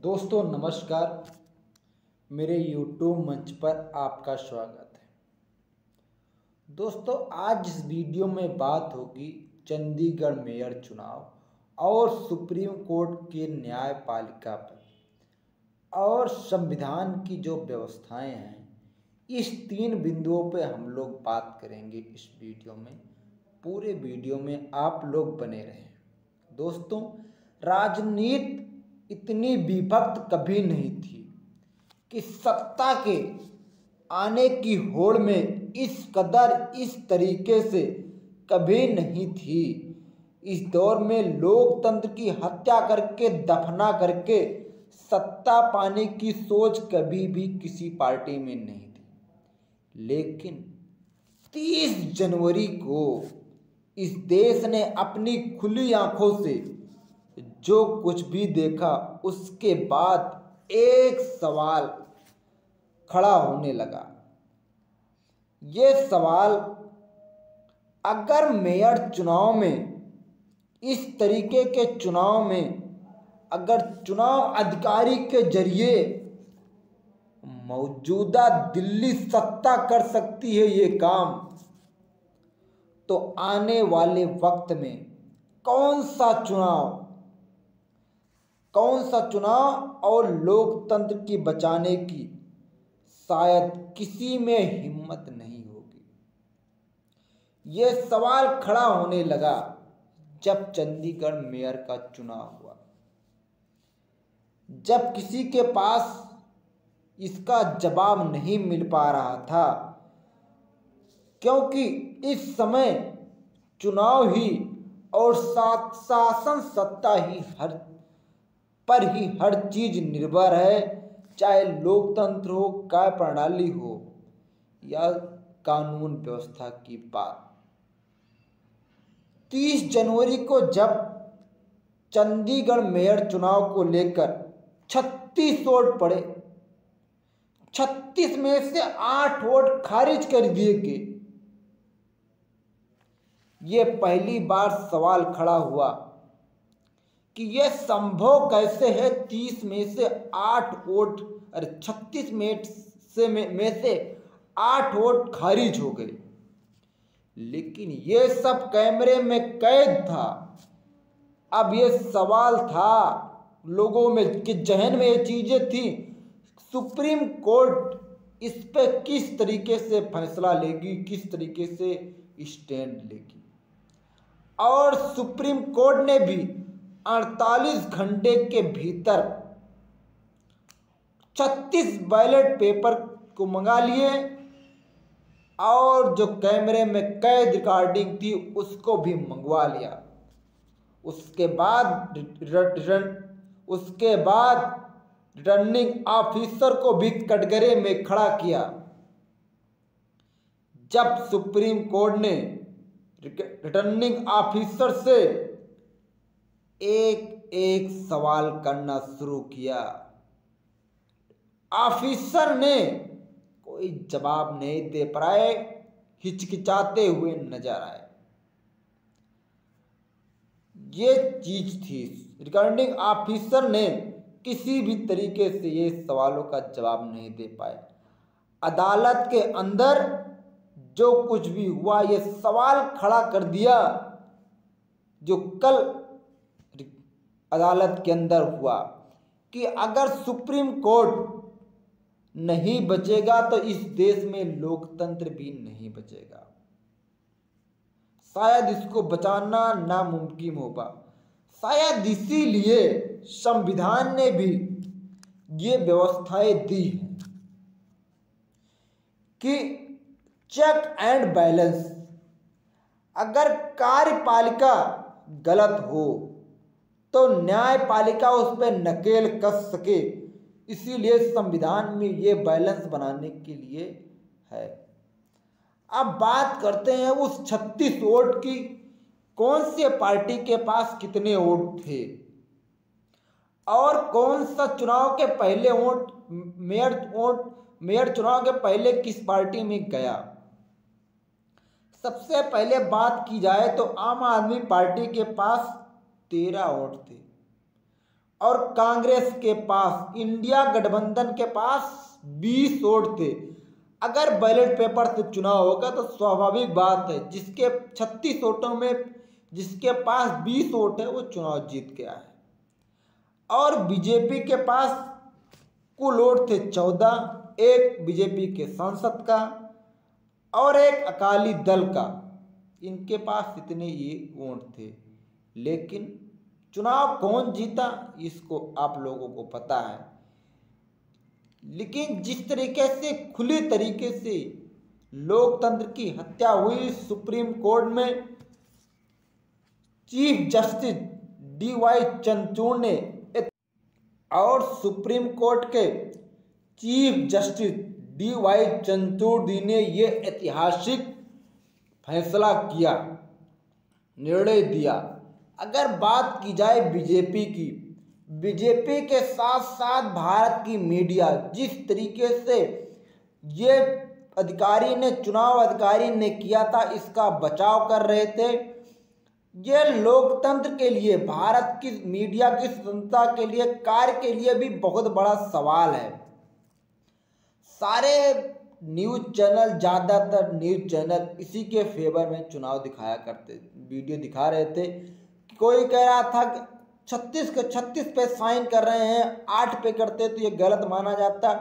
दोस्तों नमस्कार। मेरे YouTube मंच पर आपका स्वागत है। दोस्तों आज इस वीडियो में बात होगी चंडीगढ़ मेयर चुनाव और सुप्रीम कोर्ट की न्यायपालिका पर और संविधान की जो व्यवस्थाएं हैं, इस 3 बिंदुओं पे हम लोग बात करेंगे इस वीडियो में। पूरे वीडियो में आप लोग बने रहें। दोस्तों राजनीति इतनी विभक्त कभी नहीं थी कि सत्ता के आने की होड़ में इस कदर इस तरीके से कभी नहीं थी। इस दौर में लोकतंत्र की हत्या करके दफना करके सत्ता पाने की सोच कभी भी किसी पार्टी में नहीं थी। लेकिन 30 जनवरी को इस देश ने अपनी खुली आंखों से जो कुछ भी देखा, उसके बाद एक सवाल खड़ा होने लगा। ये सवाल, अगर मेयर चुनाव में इस तरीके के चुनाव में अगर चुनाव अधिकारी के जरिए मौजूदा दिल्ली सत्ता कर सकती है ये काम, तो आने वाले वक्त में कौन सा चुनाव और लोकतंत्र की बचाने की शायद किसी में हिम्मत नहीं होगी। ये सवाल खड़ा होने लगा जब चंडीगढ़ मेयर का चुनाव हुआ, जब किसी के पास इसका जवाब नहीं मिल पा रहा था, क्योंकि इस समय चुनाव ही और शासन सत्ता ही हर चीज निर्भर है, चाहे लोकतंत्र हो, न्याय प्रणाली हो या कानून व्यवस्था की बात। 30 जनवरी को जब चंडीगढ़ मेयर चुनाव को लेकर 36 वोट पड़े, 36 में से 8 वोट खारिज कर दिए गए। ये पहली बार सवाल खड़ा हुआ कि यह संभव कैसे है 30 में से 8 वोट 36 में से 8 वोट खारिज हो गए। लेकिन ये सब कैमरे में कैद था। अब ये सवाल था लोगों में कि जहन में ये चीजें थी, सुप्रीम कोर्ट इस पे किस तरीके से फैसला लेगी, किस तरीके से स्टैंड लेगी। और सुप्रीम कोर्ट ने भी 48 घंटे के भीतर 36 बैलेट पेपर को मंगा लिए और जो कैमरे में कैद रिकॉर्डिंग थी उसको भी मंगवा लिया। उसके बाद रिटर्निंग ऑफिसर को भी कटघरे में खड़ा किया। जब सुप्रीम कोर्ट ने रिटर्निंग ऑफिसर से एक सवाल करना शुरू किया, ऑफिसर ने कोई जवाब नहीं दे पाए, हिचकिचाते हुए नजर आए। ये चीज थी, रिटर्निंग ऑफिसर ने किसी भी तरीके से ये सवालों का जवाब नहीं दे पाए। अदालत के अंदर जो कुछ भी हुआ, ये सवाल खड़ा कर दिया जो कल अदालत के अंदर हुआ कि अगर सुप्रीम कोर्ट नहीं बचेगा तो इस देश में लोकतंत्र भी नहीं बचेगा। शायद इसको बचाना नामुमकिन होगा। शायद इसीलिए संविधान ने भी ये व्यवस्थाएं दी हैं कि चेक एंड बैलेंस, अगर कार्यपालिका गलत हो तो न्यायपालिका उस पर नकेल कस सके। इसीलिए संविधान में ये बैलेंस बनाने के लिए है। अब बात करते हैं उस 36 वोट की, कौन से पार्टी के पास कितने वोट थे और कौन सा चुनाव के पहले मेयर चुनाव के पहले किस पार्टी में गया। सबसे पहले बात की जाए तो आम आदमी पार्टी के पास 13 वोट थे और कांग्रेस के पास, इंडिया गठबंधन के पास 20 वोट थे। अगर बैलेट पेपर से चुनाव होगा तो स्वाभाविक बात है जिसके 36 वोटों में जिसके पास 20 वोट है वो चुनाव जीत गया है। और बीजेपी के पास कुल वोट थे 14, एक बीजेपी के सांसद का और एक अकाली दल का, इनके पास इतने ये वोट थे। लेकिन चुनाव कौन जीता इसको आप लोगों को पता है। लेकिन जिस तरीके से खुली तरीके से लोकतंत्र की हत्या हुई सुप्रीम कोर्ट में, चीफ जस्टिस DY चंद्रचूड़ ने और सुप्रीम कोर्ट के चीफ जस्टिस DY चंद्रचूड़ ने ये ऐतिहासिक फैसला किया, निर्णय दिया। अगर बात की जाए बीजेपी की, बीजेपी के साथ साथ भारत की मीडिया जिस तरीके से ये चुनाव अधिकारी ने किया था, इसका बचाव कर रहे थे, ये लोकतंत्र के लिए, भारत की मीडिया की स्वतंत्रता के लिए, कार्य के लिए भी बहुत बड़ा सवाल है। सारे न्यूज़ चैनल, ज़्यादातर न्यूज़ चैनल इसी के फेवर में चुनाव दिखाया करते, वीडियो दिखा रहे थे। कोई कह रहा था कि 36 के 36 पे साइन कर रहे हैं, 8 पे करते तो ये गलत माना जाता।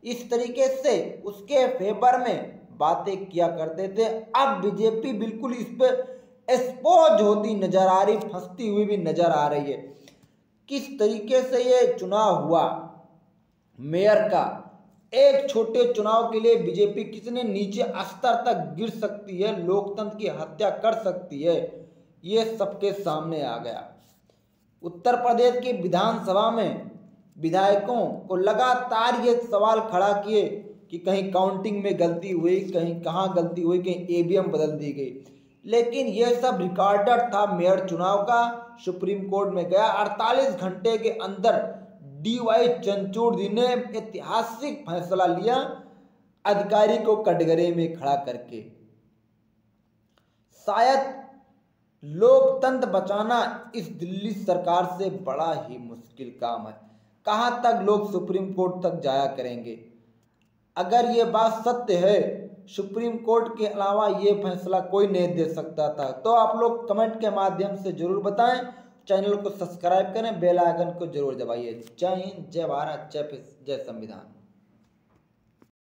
इस तरीके से उसके फेवर में बातें किया करते थे। अब बीजेपी बिल्कुल इस पे एक्सपोज होती नजर आ रही, फंसती हुई भी नजर आ रही है। किस तरीके से ये चुनाव हुआ मेयर का, एक छोटे चुनाव के लिए बीजेपी कितने नीचे स्तर तक गिर सकती है, लोकतंत्र की हत्या कर सकती है, ये सबके सामने आ गया। उत्तर प्रदेश की विधानसभा में विधायकों को लगातार ये सवाल खड़ा किए कि कहीं काउंटिंग में गलती हुई, कहीं कहाँ गलती हुई, कहीं EVM बदल दी गई। लेकिन ये सब रिकॉर्डेड था मेयर चुनाव का। सुप्रीम कोर्ट में गया, 48 घंटे के अंदर DY चंद्रचूड़ ने ऐतिहासिक फैसला लिया, अधिकारी को कटघरे में खड़ा करके। शायद लोकतंत्र बचाना इस दिल्ली सरकार से बड़ा ही मुश्किल काम है। कहां तक लोग सुप्रीम कोर्ट तक जाया करेंगे। अगर ये बात सत्य है, सुप्रीम कोर्ट के अलावा ये फैसला कोई नहीं दे सकता था, तो आप लोग कमेंट के माध्यम से जरूर बताएं। चैनल को सब्सक्राइब करें, बेल आइकन को जरूर दबाइए। जय हिंद, जय भारत, जय संविधान।